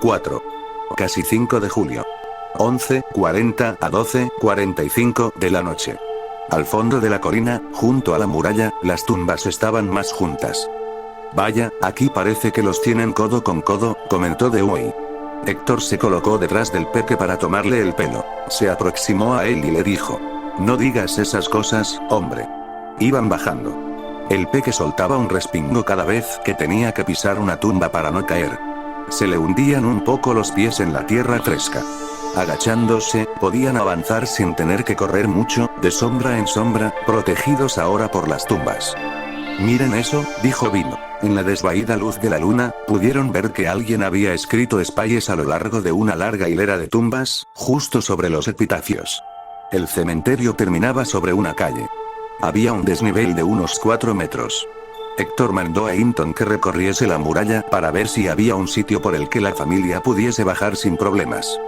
4. Casi 5 de julio. 11:40 a 12:45 de la noche. Al fondo de la colina, junto a la muralla, las tumbas estaban más juntas. Vaya, aquí parece que los tienen codo con codo, comentó Dewey. Héctor se colocó detrás del peque para tomarle el pelo. Se aproximó a él y le dijo: no digas esas cosas, hombre. Iban bajando. El peque soltaba un respingo cada vez que tenía que pisar una tumba para no caer. Se le hundían un poco los pies en la tierra fresca. Agachándose, podían avanzar sin tener que correr mucho, de sombra en sombra, protegidos ahora por las tumbas. Miren eso, dijo Vino. En la desvaída luz de la luna, pudieron ver que alguien había escrito Spyes a lo largo de una larga hilera de tumbas, justo sobre los epitafios. El cementerio terminaba sobre una calle. Había un desnivel de unos 4 metros. Héctor mandó a Hinton que recorriese la muralla para ver si había un sitio por el que la familia pudiese bajar sin problemas.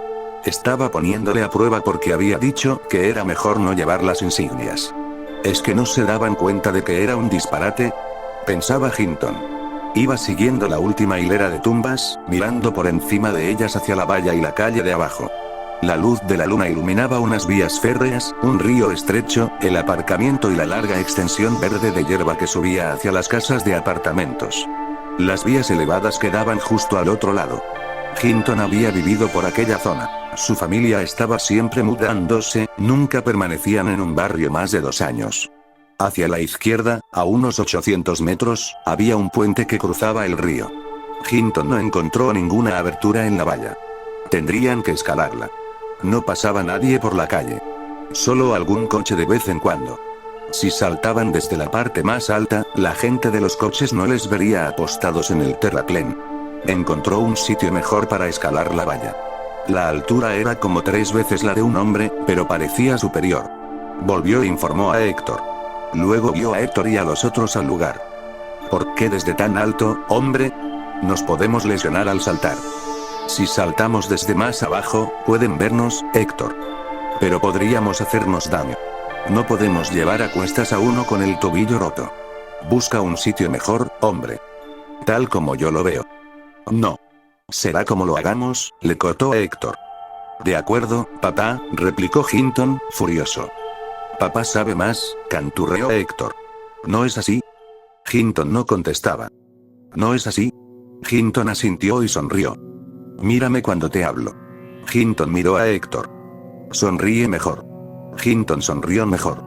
Estaba poniéndole a prueba porque había dicho que era mejor no llevar las insignias. ¿Es que no se daban cuenta de que era un disparate?, pensaba Hinton. Iba siguiendo la última hilera de tumbas, mirando por encima de ellas hacia la valla y la calle de abajo. La luz de la luna iluminaba unas vías férreas, un río estrecho, el aparcamiento y la larga extensión verde de hierba que subía hacia las casas de apartamentos. Las vías elevadas quedaban justo al otro lado. Hinton había vivido por aquella zona. Su familia estaba siempre mudándose, nunca permanecían en un barrio más de 2 años. Hacia la izquierda, a unos 800 metros, había un puente que cruzaba el río. Hinton no encontró ninguna abertura en la valla. Tendrían que escalarla. No pasaba nadie por la calle. Solo algún coche de vez en cuando. Si saltaban desde la parte más alta, la gente de los coches no les vería apostados en el terraplén. Encontró un sitio mejor para escalar la valla. La altura era como 3 veces la de un hombre, pero parecía superior. Volvió e informó a Héctor. Luego vio a Héctor y a los otros al lugar. ¿Por qué desde tan alto, hombre? Nos podemos lesionar al saltar. Si saltamos desde más abajo, pueden vernos, Héctor. Pero podríamos hacernos daño. No podemos llevar a cuestas a uno con el tobillo roto. Busca un sitio mejor, hombre. Tal como yo lo veo. No. Será como lo hagamos, le cortó a Héctor. De acuerdo, papá, replicó Hinton, furioso. Papá sabe más, canturreó Héctor. ¿No es así? Hinton no contestaba. ¿No es así? Hinton asintió y sonrió. Mírame cuando te hablo. Hinton miró a Héctor. Sonríe mejor. Hinton sonrió mejor.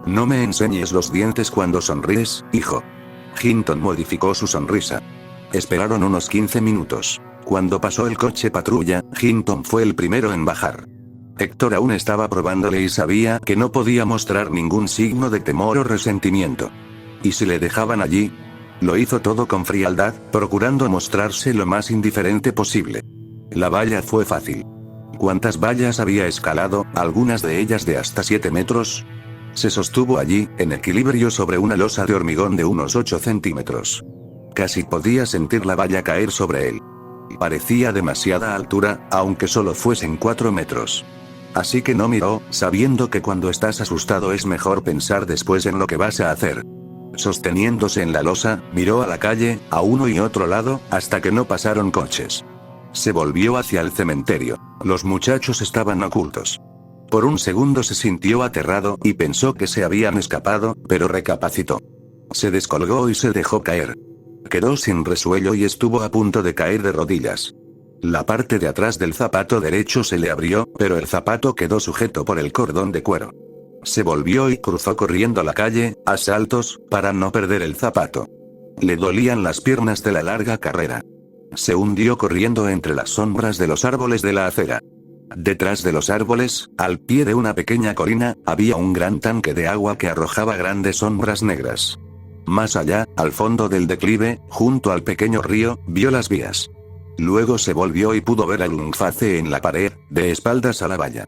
No me enseñes los dientes cuando sonríes, hijo. Hinton modificó su sonrisa. Esperaron unos 15 minutos. Cuando pasó el coche patrulla, Hinton fue el primero en bajar. Héctor aún estaba probándole y sabía que no podía mostrar ningún signo de temor o resentimiento. ¿Y si le dejaban allí? Lo hizo todo con frialdad, procurando mostrarse lo más indiferente posible. La valla fue fácil. ¿Cuántas vallas había escalado, algunas de ellas de hasta 7 metros? Se sostuvo allí, en equilibrio sobre una losa de hormigón de unos 8 centímetros. Casi podía sentir la valla caer sobre él. Parecía demasiada altura, aunque solo fuesen 4 metros. Así que no miró, sabiendo que cuando estás asustado es mejor pensar después en lo que vas a hacer. Sosteniéndose en la losa, miró a la calle, a uno y otro lado, hasta que no pasaron coches. Se volvió hacia el cementerio. Los muchachos estaban ocultos. Por un segundo se sintió aterrado y pensó que se habían escapado, pero recapacitó. Se descolgó y se dejó caer. Quedó sin resuello y estuvo a punto de caer de rodillas. La parte de atrás del zapato derecho se le abrió, pero el zapato quedó sujeto por el cordón de cuero. Se volvió y cruzó corriendo la calle, a saltos, para no perder el zapato. Le dolían las piernas de la larga carrera. Se hundió corriendo entre las sombras de los árboles de la acera. Detrás de los árboles, al pie de una pequeña colina, había un gran tanque de agua que arrojaba grandes sombras negras. Más allá, al fondo del declive, junto al pequeño río, vio las vías. Luego se volvió y pudo ver a Lungface en la pared, de espaldas a la valla.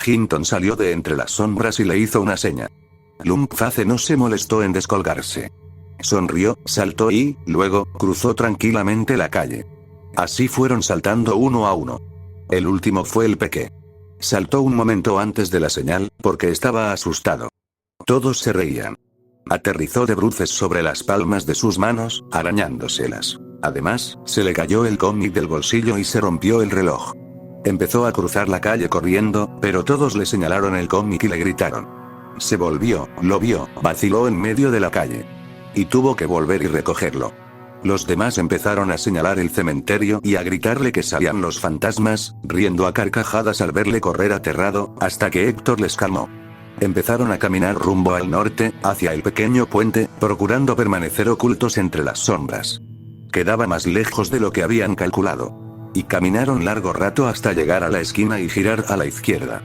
Hinton salió de entre las sombras y le hizo una seña. Lungface no se molestó en descolgarse. Sonrió, saltó y, luego, cruzó tranquilamente la calle. Así fueron saltando uno a uno. El último fue el peque. Saltó un momento antes de la señal, porque estaba asustado. Todos se reían. Aterrizó de bruces sobre las palmas de sus manos, arañándoselas. Además, se le cayó el cómic del bolsillo y se rompió el reloj. Empezó a cruzar la calle corriendo, pero todos le señalaron el cómic y le gritaron. Se volvió, lo vio, vaciló en medio de la calle. Y tuvo que volver y recogerlo. Los demás empezaron a señalar el cementerio y a gritarle que salían los fantasmas, riendo a carcajadas al verle correr aterrado, hasta que Héctor les calmó. Empezaron a caminar rumbo al norte, hacia el pequeño puente, procurando permanecer ocultos entre las sombras. Quedaba más lejos de lo que habían calculado. Y caminaron largo rato hasta llegar a la esquina y girar a la izquierda.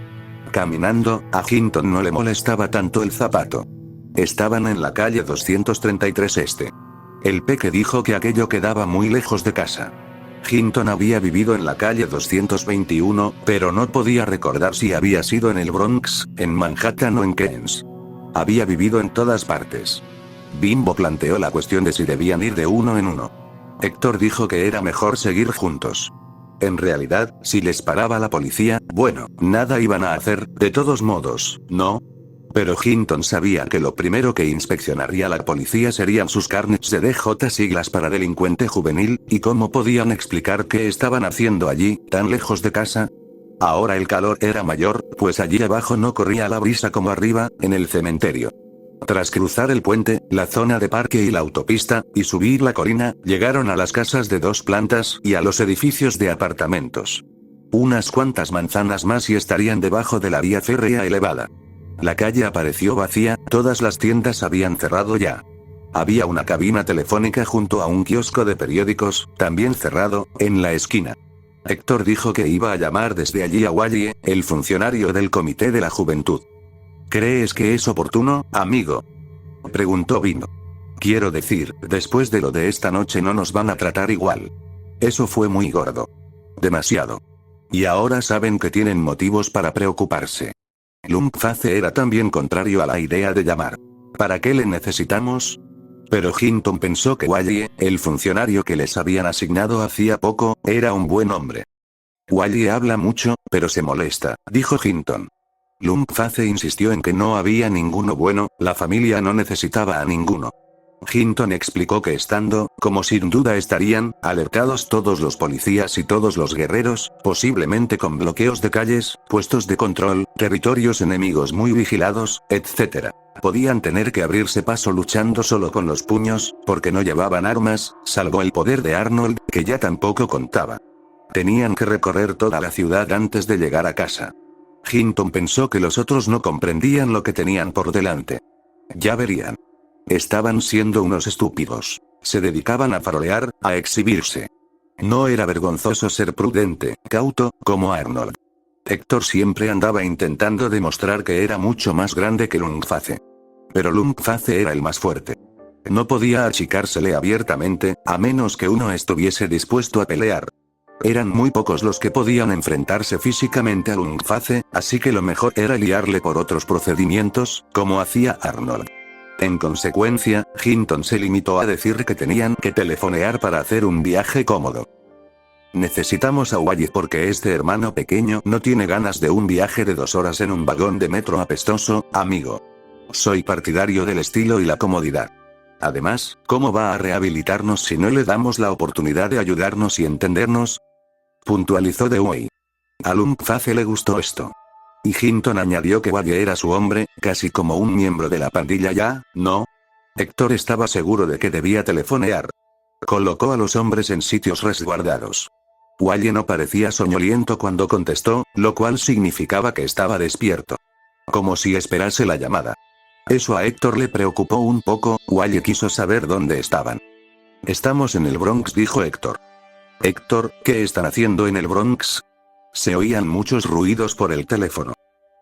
Caminando, a Hinton no le molestaba tanto el zapato. Estaban en la calle 233 Este. El Peque dijo que aquello quedaba muy lejos de casa. Hinton había vivido en la calle 221, pero no podía recordar si había sido en el Bronx, en Manhattan o en Queens. Había vivido en todas partes. Bimbo planteó la cuestión de si debían ir de uno en uno. Héctor dijo que era mejor seguir juntos. En realidad, si les paraba la policía, bueno, nada iban a hacer, de todos modos, ¿no? Pero Hinton sabía que lo primero que inspeccionaría la policía serían sus carnets de DJ, siglas para delincuente juvenil, y cómo podían explicar qué estaban haciendo allí, tan lejos de casa. Ahora el calor era mayor, pues allí abajo no corría la brisa como arriba, en el cementerio. Tras cruzar el puente, la zona de parque y la autopista, y subir la colina, llegaron a las casas de 2 plantas y a los edificios de apartamentos. Unas cuantas manzanas más y estarían debajo de la vía férrea elevada. La calle apareció vacía, todas las tiendas habían cerrado ya. Había una cabina telefónica junto a un kiosco de periódicos, también cerrado, en la esquina. Héctor dijo que iba a llamar desde allí a Wally, el funcionario del Comité de la Juventud. ¿Crees que es oportuno, amigo?, preguntó Bimbo. Quiero decir, después de lo de esta noche no nos van a tratar igual. Eso fue muy gordo. Demasiado. Y ahora saben que tienen motivos para preocuparse. Lumpface era también contrario a la idea de llamar. ¿Para qué le necesitamos? Pero Hinton pensó que Wally, el funcionario que les habían asignado hacía poco, era un buen hombre. Wally habla mucho, pero se molesta, dijo Hinton. Lumpface insistió en que no había ninguno bueno, la familia no necesitaba a ninguno. Hinton explicó que estando, como sin duda estarían, alertados todos los policías y todos los guerreros, posiblemente con bloqueos de calles, puestos de control, territorios enemigos muy vigilados, etc. Podían tener que abrirse paso luchando solo con los puños, porque no llevaban armas, salvo el poder de Arnold, que ya tampoco contaba. Tenían que recorrer toda la ciudad antes de llegar a casa. Hinton pensó que los otros no comprendían lo que tenían por delante. Ya verían. Estaban siendo unos estúpidos. Se dedicaban a farolear, a exhibirse. No era vergonzoso ser prudente, cauto, como Arnold. Héctor siempre andaba intentando demostrar que era mucho más grande que Lumpface. Pero Lumpface era el más fuerte. No podía achicársele abiertamente, a menos que uno estuviese dispuesto a pelear. Eran muy pocos los que podían enfrentarse físicamente a Lumpface, así que lo mejor era liarle por otros procedimientos, como hacía Arnold. En consecuencia, Hinton se limitó a decir que tenían que telefonear para hacer un viaje cómodo. Necesitamos a Wally porque este hermano pequeño no tiene ganas de un viaje de 2 horas en un vagón de metro apestoso, amigo. Soy partidario del estilo y la comodidad. Además, ¿cómo va a rehabilitarnos si no le damos la oportunidad de ayudarnos y entendernos?, puntualizó Dewey. A Lumpface le gustó esto. Y Hinton añadió que Wally era su hombre, casi como un miembro de la pandilla ya, ¿no? Héctor estaba seguro de que debía telefonear. Colocó a los hombres en sitios resguardados. Wally no parecía soñoliento cuando contestó, lo cual significaba que estaba despierto. Como si esperase la llamada. Eso a Héctor le preocupó un poco, Wally quiso saber dónde estaban. Estamos en el Bronx, dijo Héctor. Héctor, ¿qué están haciendo en el Bronx? Se oían muchos ruidos por el teléfono.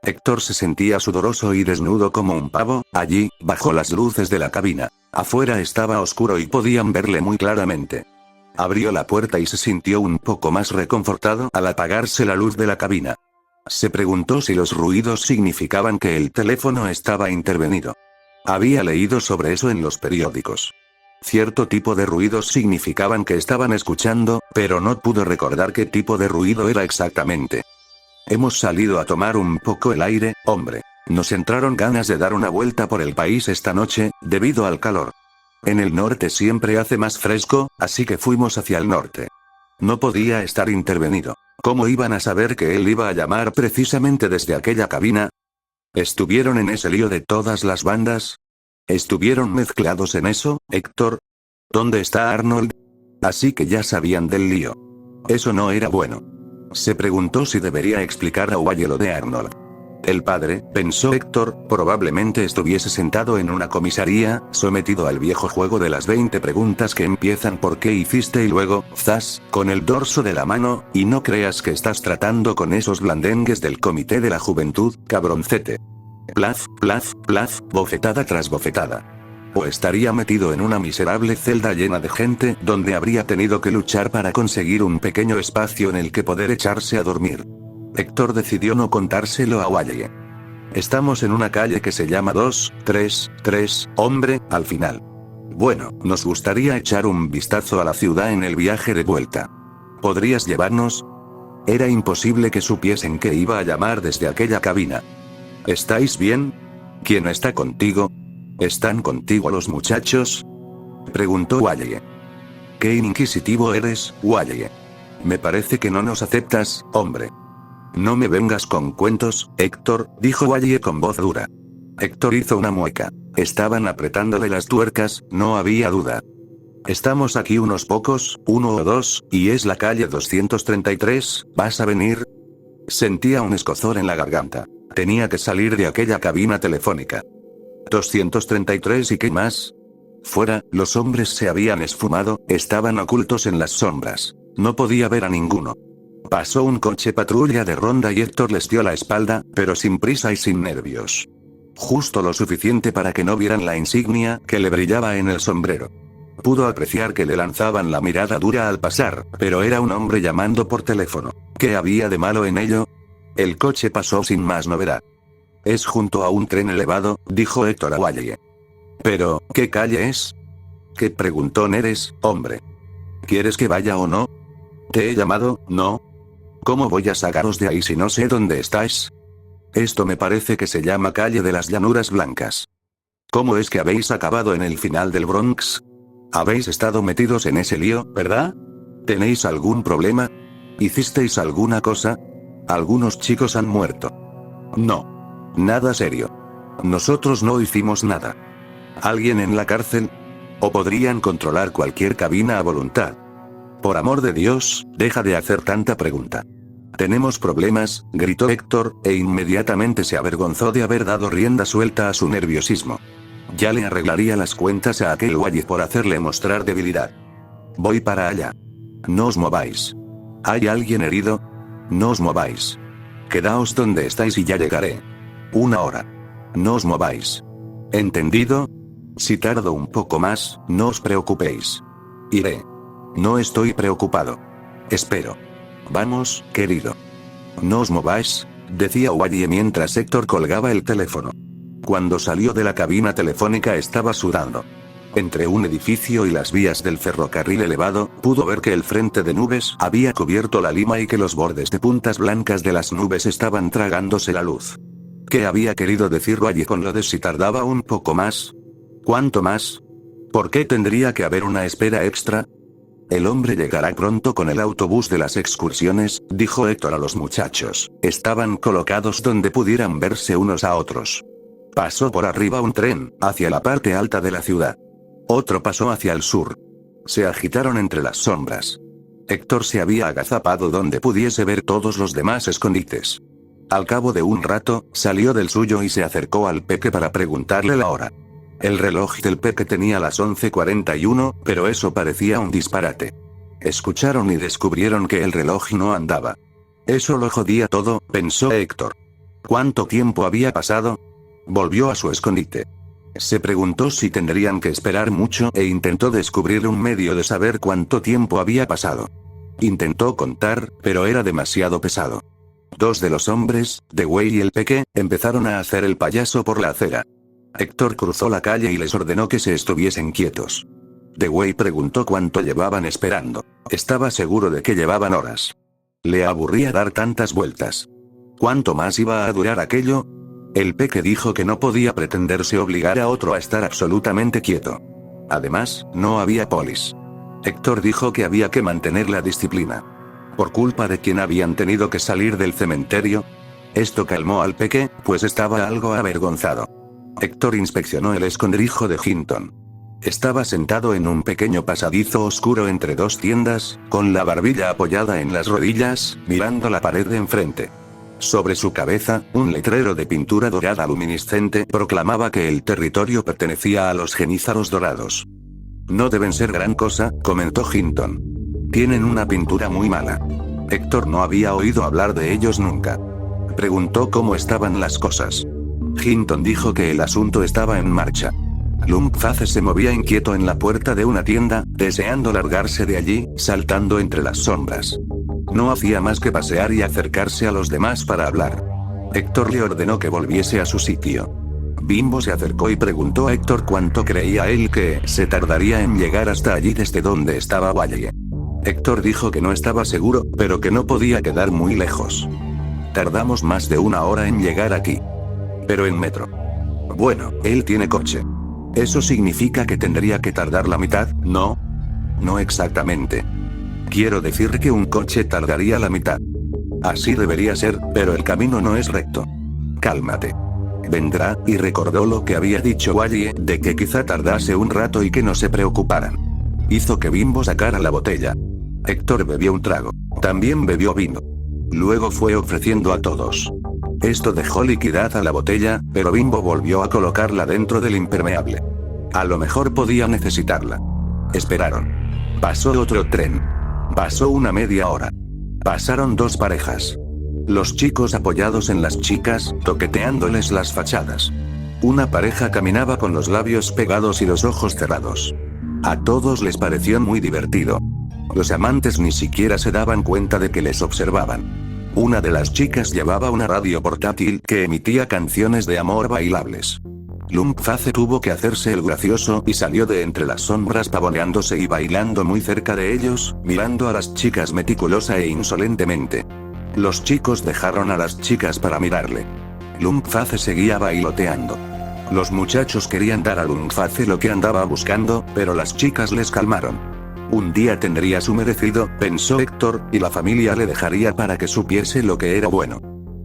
Héctor se sentía sudoroso y desnudo como un pavo, allí, bajo las luces de la cabina. Afuera estaba oscuro y podían verle muy claramente. Abrió la puerta y se sintió un poco más reconfortado al apagarse la luz de la cabina. Se preguntó si los ruidos significaban que el teléfono estaba intervenido. Había leído sobre eso en los periódicos. Cierto tipo de ruidos significaban que estaban escuchando, pero no pudo recordar qué tipo de ruido era exactamente. Hemos salido a tomar un poco el aire, hombre. Nos entraron ganas de dar una vuelta por el país esta noche, debido al calor. En el norte siempre hace más fresco, así que fuimos hacia el norte. No podía estar intervenido. ¿Cómo iban a saber que él iba a llamar precisamente desde aquella cabina? ¿Estuvieron en ese lío de todas las bandas? ¿Estuvieron mezclados en eso, Héctor? ¿Dónde está Arnold? Así que ya sabían del lío. Eso no era bueno. Se preguntó si debería explicar a Wally lo de Arnold. El padre, pensó Héctor, probablemente estuviese sentado en una comisaría, sometido al viejo juego de las 20 preguntas que empiezan por qué hiciste y luego, zas, con el dorso de la mano, y no creas que estás tratando con esos blandengues del comité de la juventud, cabroncete. Plaf, plaf, plaf, bofetada tras bofetada. O estaría metido en una miserable celda llena de gente, donde habría tenido que luchar para conseguir un pequeño espacio en el que poder echarse a dormir. Héctor decidió no contárselo a Wally. Estamos en una calle que se llama 233, hombre, al final. Bueno, nos gustaría echar un vistazo a la ciudad en el viaje de vuelta. ¿Podrías llevarnos? Era imposible que supiesen que iba a llamar desde aquella cabina. ¿Estáis bien? ¿Quién está contigo? ¿Están contigo los muchachos? Preguntó Wally. Qué inquisitivo eres, Wally. Me parece que no nos aceptas, hombre. No me vengas con cuentos, Héctor, dijo Wally con voz dura. Héctor hizo una mueca. Estaban apretándole las tuercas, no había duda. Estamos aquí unos pocos, uno o dos, y es la calle 233, ¿vas a venir? Sentía un escozor en la garganta. Tenía que salir de aquella cabina telefónica. 233 y qué más. Fuera, los hombres se habían esfumado, estaban ocultos en las sombras. No podía ver a ninguno. Pasó un coche patrulla de ronda y Héctor les dio la espalda, pero sin prisa y sin nervios. Justo lo suficiente para que no vieran la insignia que le brillaba en el sombrero. Pudo apreciar que le lanzaban la mirada dura al pasar, pero era un hombre llamando por teléfono. ¿Qué había de malo en ello? El coche pasó sin más novedad. Es junto a un tren elevado, dijo Héctor a Wally. Pero, ¿qué calle es? ¿Qué preguntó Neres, hombre? ¿Quieres que vaya o no? ¿Te he llamado, no? ¿Cómo voy a sacaros de ahí si no sé dónde estáis? Esto me parece que se llama calle de las Llanuras Blancas. ¿Cómo es que habéis acabado en el final del Bronx? Habéis estado metidos en ese lío, ¿verdad? ¿Tenéis algún problema? ¿Hicisteis alguna cosa? Algunos chicos han muerto. No. Nada serio. Nosotros no hicimos nada. ¿Alguien en la cárcel? ¿O podrían controlar cualquier cabina a voluntad? Por amor de Dios, deja de hacer tanta pregunta. Tenemos problemas, gritó Héctor, e inmediatamente se avergonzó de haber dado rienda suelta a su nerviosismo. Ya le arreglaría las cuentas a aquel Wally por hacerle mostrar debilidad. Voy para allá. No os mováis. ¿Hay alguien herido? No os mováis. Quedaos donde estáis y ya llegaré. 1 hora. No os mováis. ¿Entendido? Si tardo un poco más, no os preocupéis. Iré. No estoy preocupado. Espero. Vamos, querido. No os mováis, decía Wally mientras Héctor colgaba el teléfono. Cuando salió de la cabina telefónica estaba sudando. Entre un edificio y las vías del ferrocarril elevado, pudo ver que el frente de nubes había cubierto la lima y que los bordes de puntas blancas de las nubes estaban tragándose la luz. ¿Qué había querido decir Wally con lo de si tardaba un poco más? ¿Cuánto más? ¿Por qué tendría que haber una espera extra? El hombre llegará pronto con el autobús de las excursiones, dijo Héctor a los muchachos. Estaban colocados donde pudieran verse unos a otros. Pasó por arriba un tren, hacia la parte alta de la ciudad. Otro pasó hacia el sur. Se agitaron entre las sombras. Héctor se había agazapado donde pudiese ver todos los demás escondites. Al cabo de un rato, salió del suyo y se acercó al peque para preguntarle la hora. El reloj del peque tenía las 11:41, pero eso parecía un disparate. Escucharon y descubrieron que el reloj no andaba. Eso lo jodía todo, pensó Héctor. ¿Cuánto tiempo había pasado? Volvió a su escondite. Se preguntó si tendrían que esperar mucho e intentó descubrir un medio de saber cuánto tiempo había pasado. Intentó contar, pero era demasiado pesado. 2 de los hombres, Dewey y el peque, empezaron a hacer el payaso por la acera. Héctor cruzó la calle y les ordenó que se estuviesen quietos. Dewey preguntó cuánto llevaban esperando. Estaba seguro de que llevaban horas. Le aburría dar tantas vueltas. ¿Cuánto más iba a durar aquello? El peque dijo que no podía pretenderse obligar a otro a estar absolutamente quieto. Además, no había polis. Héctor dijo que había que mantener la disciplina. ¿Por culpa de quién habían tenido que salir del cementerio? Esto calmó al peque, pues estaba algo avergonzado. Héctor inspeccionó el escondrijo de Hinton. Estaba sentado en un pequeño pasadizo oscuro entre dos tiendas, con la barbilla apoyada en las rodillas, mirando la pared de enfrente. Sobre su cabeza, un letrero de pintura dorada luminiscente proclamaba que el territorio pertenecía a los genízaros dorados. No deben ser gran cosa, comentó Hinton. Tienen una pintura muy mala. Héctor no había oído hablar de ellos nunca. Preguntó cómo estaban las cosas. Hinton dijo que el asunto estaba en marcha. Lumpface se movía inquieto en la puerta de una tienda, deseando largarse de allí, saltando entre las sombras. No hacía más que pasear y acercarse a los demás para hablar. Héctor le ordenó que volviese a su sitio. Bimbo se acercó y preguntó a Héctor cuánto creía él que se tardaría en llegar hasta allí desde donde estaba Wally. Héctor dijo que no estaba seguro, pero que no podía quedar muy lejos. Tardamos más de 1 hora en llegar aquí. Pero en metro. Bueno, él tiene coche. Eso significa que tendría que tardar la mitad, ¿no? No exactamente. Quiero decir que un coche tardaría la mitad. Así debería ser, pero el camino no es recto. Cálmate. Vendrá, y recordó lo que había dicho Wally, de que quizá tardase un rato y que no se preocuparan. Hizo que Bimbo sacara la botella. Héctor bebió un trago. También bebió vino. Luego fue ofreciendo a todos. Esto dejó liquidad a la botella, pero Bimbo volvió a colocarla dentro del impermeable. A lo mejor podía necesitarla. Esperaron. Pasó otro tren. Pasó una media hora. Pasaron 2 parejas. Los chicos apoyados en las chicas, toqueteándoles las fachadas. Una pareja caminaba con los labios pegados y los ojos cerrados. A todos les pareció muy divertido. Los amantes ni siquiera se daban cuenta de que les observaban. Una de las chicas llevaba una radio portátil que emitía canciones de amor bailables. Lumpface tuvo que hacerse el gracioso y salió de entre las sombras pavoneándose y bailando muy cerca de ellos, mirando a las chicas meticulosa e insolentemente. Los chicos dejaron a las chicas para mirarle. Lumpface seguía bailoteando. Los muchachos querían dar a Lumpface lo que andaba buscando, pero las chicas les calmaron. Un día tendría su merecido, pensó Héctor, y la familia le dejaría para que supiese lo que era bueno.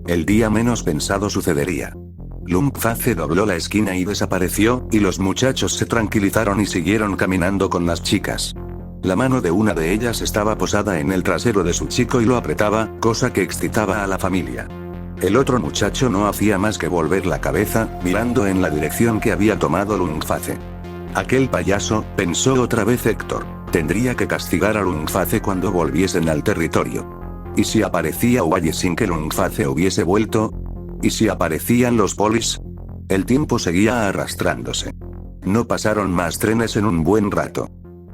El día menos pensado sucedería. Lumpface dobló la esquina y desapareció, y los muchachos se tranquilizaron y siguieron caminando con las chicas. La mano de una de ellas estaba posada en el trasero de su chico y lo apretaba, cosa que excitaba a la familia. El otro muchacho no hacía más que volver la cabeza, mirando en la dirección que había tomado Lumpface. Aquel payaso, pensó otra vez Héctor. Tendría que castigar a Lumpface cuando volviesen al territorio. ¿Y si aparecía Wally sin que Lumpface hubiese vuelto? ¿Y si aparecían los polis? El tiempo seguía arrastrándose. No pasaron más trenes en un buen rato.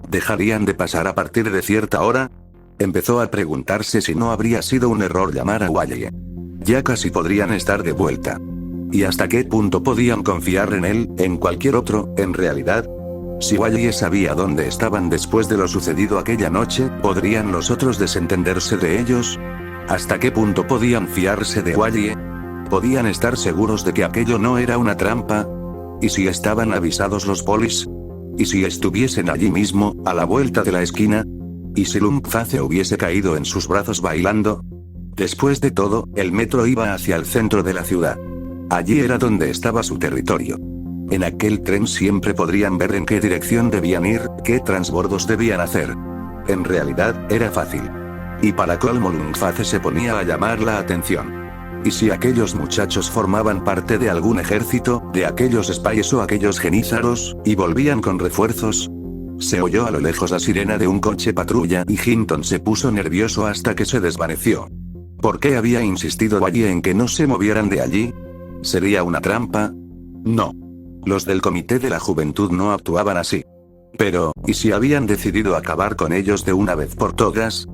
¿Dejarían de pasar a partir de cierta hora? Empezó a preguntarse si no habría sido un error llamar a Wally. Ya casi podrían estar de vuelta. ¿Y hasta qué punto podían confiar en él, en cualquier otro, en realidad? Si Wally sabía dónde estaban después de lo sucedido aquella noche, ¿podrían los otros desentenderse de ellos? ¿Hasta qué punto podían fiarse de Wally? ¿Podían estar seguros de que aquello no era una trampa? ¿Y si estaban avisados los polis? ¿Y si estuviesen allí mismo, a la vuelta de la esquina? ¿Y si Lumpface hubiese caído en sus brazos bailando? Después de todo, el metro iba hacia el centro de la ciudad. Allí era donde estaba su territorio. En aquel tren siempre podrían ver en qué dirección debían ir, qué transbordos debían hacer. En realidad, era fácil. Y para colmo Lumpface se ponía a llamar la atención. ¿Y si aquellos muchachos formaban parte de algún ejército, de aquellos spies o aquellos genízaros, y volvían con refuerzos? Se oyó a lo lejos la sirena de un coche patrulla y Hinton se puso nervioso hasta que se desvaneció. ¿Por qué había insistido Wally en que no se movieran de allí? ¿Sería una trampa? No. Los del Comité de la Juventud no actuaban así. Pero, ¿y si habían decidido acabar con ellos de una vez por todas?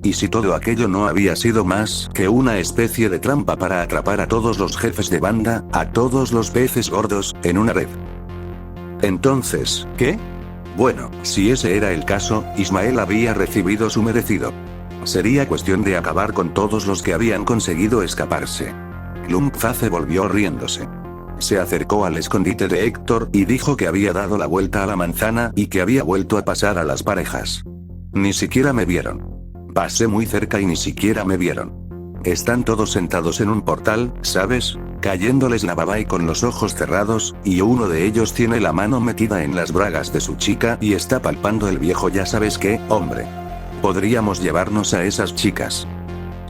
¿Y si todo aquello no había sido más que una especie de trampa para atrapar a todos los jefes de banda, a todos los peces gordos, en una red? Entonces, ¿qué? Bueno, si ese era el caso, Ismael había recibido su merecido. Sería cuestión de acabar con todos los que habían conseguido escaparse. Lumpface volvió riéndose. Se acercó al escondite de Héctor y dijo que había dado la vuelta a la manzana y que había vuelto a pasar a las parejas. Ni siquiera me vieron. Pasé muy cerca y ni siquiera me vieron. Están todos sentados en un portal, ¿sabes? Cayéndoles la baba y con los ojos cerrados, y uno de ellos tiene la mano metida en las bragas de su chica y está palpando el viejo ya sabes qué, hombre. Podríamos llevarnos a esas chicas.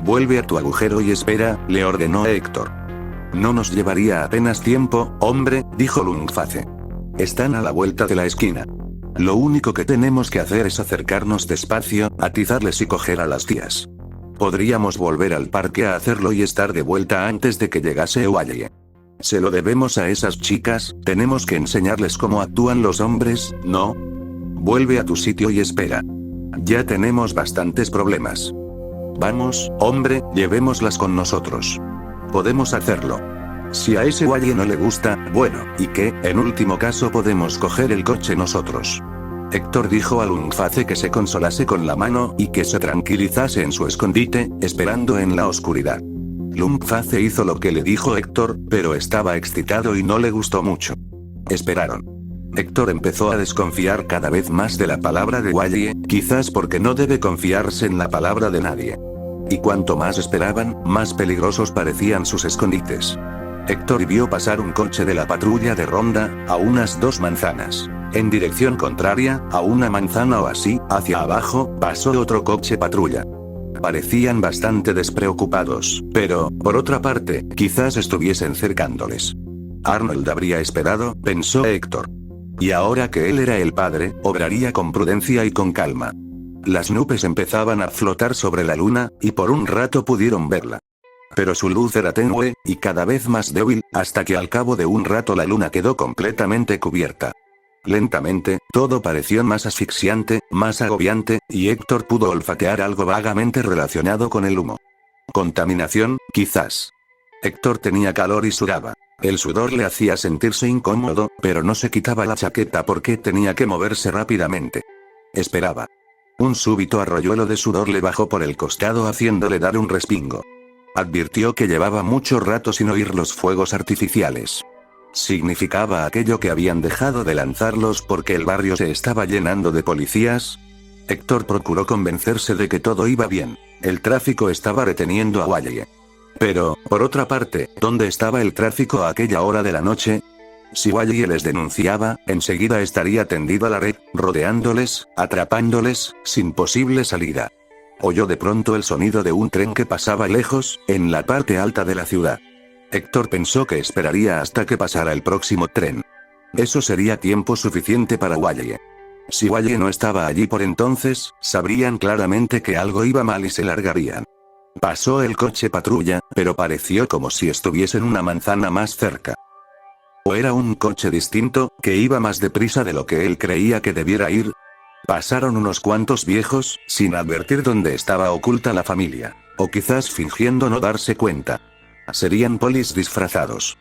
Vuelve a tu agujero y espera, le ordenó Héctor. No nos llevaría apenas tiempo, hombre, dijo Lungface. Están a la vuelta de la esquina. Lo único que tenemos que hacer es acercarnos despacio, atizarles y coger a las tías. Podríamos volver al parque a hacerlo y estar de vuelta antes de que llegase Wally. Se lo debemos a esas chicas, tenemos que enseñarles cómo actúan los hombres, ¿no? Vuelve a tu sitio y espera. Ya tenemos bastantes problemas. Vamos, hombre, llevémoslas con nosotros. Podemos hacerlo. Si a ese Wally no le gusta, bueno, ¿y qué? En último caso podemos coger el coche nosotros. Héctor dijo a Lungface que se consolase con la mano y que se tranquilizase en su escondite, esperando en la oscuridad. Lungface hizo lo que le dijo Héctor, pero estaba excitado y no le gustó mucho. Esperaron. Héctor empezó a desconfiar cada vez más de la palabra de Wally, quizás porque no debe confiarse en la palabra de nadie. Y cuanto más esperaban, más peligrosos parecían sus escondites. Héctor vio pasar un coche de la patrulla de ronda, a unas 2 manzanas. En dirección contraria, a una manzana o así, hacia abajo, pasó otro coche patrulla. Parecían bastante despreocupados, pero, por otra parte, quizás estuviesen cercándoles. Arnold habría esperado, pensó Héctor. Y ahora que él era el padre, obraría con prudencia y con calma. Las nubes empezaban a flotar sobre la luna, y por un rato pudieron verla. Pero su luz era tenue, y cada vez más débil, hasta que al cabo de un rato la luna quedó completamente cubierta. Lentamente, todo pareció más asfixiante, más agobiante, y Héctor pudo olfatear algo vagamente relacionado con el humo. Contaminación, quizás. Héctor tenía calor y sudaba. El sudor le hacía sentirse incómodo, pero no se quitaba la chaqueta porque tenía que moverse rápidamente. Esperaba. Un súbito arroyuelo de sudor le bajó por el costado haciéndole dar un respingo. Advirtió que llevaba mucho rato sin oír los fuegos artificiales. ¿Significaba aquello que habían dejado de lanzarlos porque el barrio se estaba llenando de policías? Héctor procuró convencerse de que todo iba bien. El tráfico estaba reteniendo a Wally. Pero, por otra parte, ¿dónde estaba el tráfico a aquella hora de la noche? Si Wally les denunciaba, enseguida estaría tendida la red, rodeándoles, atrapándoles, sin posible salida. Oyó de pronto el sonido de un tren que pasaba lejos, en la parte alta de la ciudad. Héctor pensó que esperaría hasta que pasara el próximo tren. Eso sería tiempo suficiente para Wally. Si Wally no estaba allí por entonces, sabrían claramente que algo iba mal y se largarían. Pasó el coche patrulla, pero pareció como si estuviesen una manzana más cerca. ¿O era un coche distinto, que iba más deprisa de lo que él creía que debiera ir? Pasaron unos cuantos viejos, sin advertir dónde estaba oculta la familia. O quizás fingiendo no darse cuenta. Serían polis disfrazados.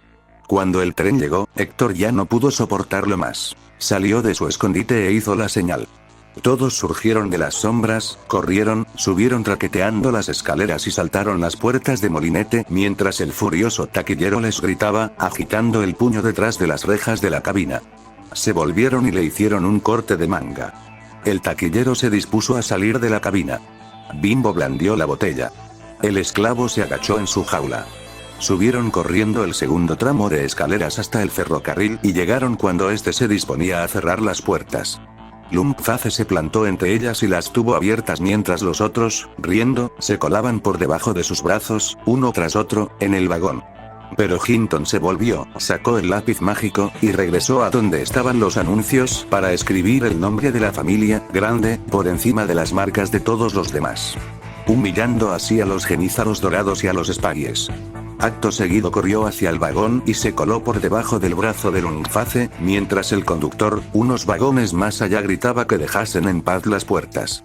Cuando el tren llegó, Héctor ya no pudo soportarlo más. Salió de su escondite e hizo la señal. Todos surgieron de las sombras, corrieron, subieron traqueteando las escaleras y saltaron las puertas de molinete mientras el furioso taquillero les gritaba, agitando el puño detrás de las rejas de la cabina. Se volvieron y le hicieron un corte de manga. El taquillero se dispuso a salir de la cabina. Bimbo blandió la botella. El esclavo se agachó en su jaula. Subieron corriendo el segundo tramo de escaleras hasta el ferrocarril y llegaron cuando este se disponía a cerrar las puertas. Lungface se plantó entre ellas y las tuvo abiertas mientras los otros, riendo, se colaban por debajo de sus brazos, uno tras otro, en el vagón. Pero Hinton se volvió, sacó el lápiz mágico, y regresó a donde estaban los anuncios para escribir el nombre de la familia, grande, por encima de las marcas de todos los demás. Humillando así a los genízaros dorados y a los espaguies. Acto seguido corrió hacia el vagón y se coló por debajo del brazo de Lungface, mientras el conductor, unos vagones más allá gritaba que dejasen en paz las puertas.